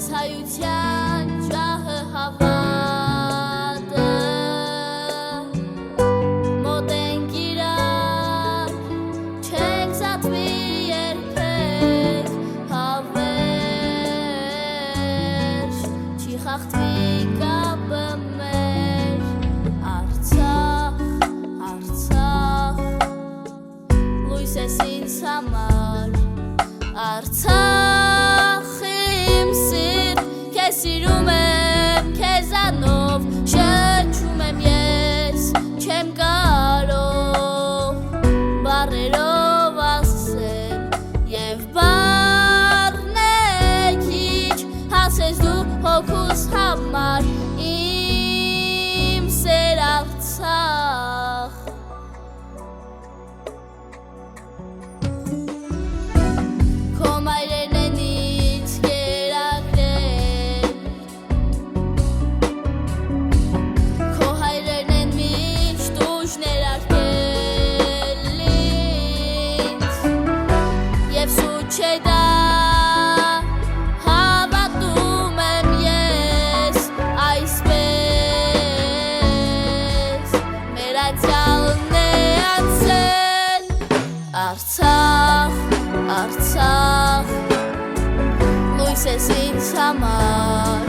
հայության ջահը հավատը մոտ ենք իրար չենք զատվի երբեք հավերժ չի խախտվի կապը մեր Արցախ, Արցախ լույս ես ինձ համար Արցախ իմ սիրտ քեզ սիրում եմ քեզանով շնչում եմ ես չեմ կարող բառերով ասել եւ բառն է քիչ հասես դու հոգուս համար իմ սեր Արցախ Չէ դա հավատում եմ ես այսպես մեր անցյալն է անցել Արցախ, Արցախ լույս ես ինձ համար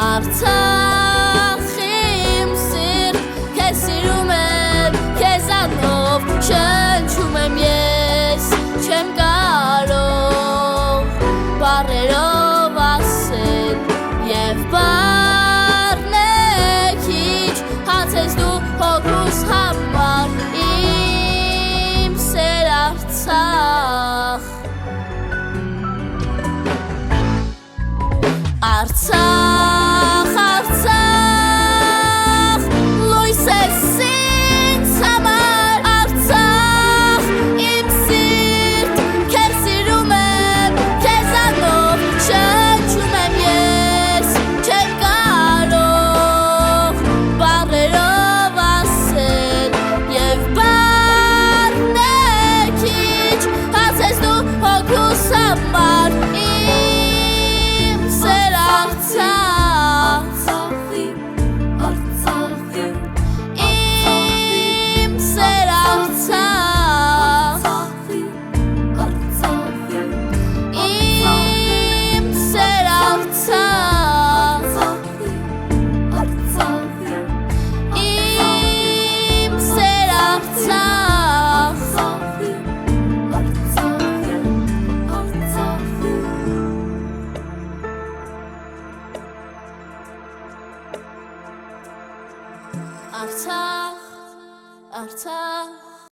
Արցախ իմ սիրտ քեզ սիրում եմ քեզանով շնչում եմ ես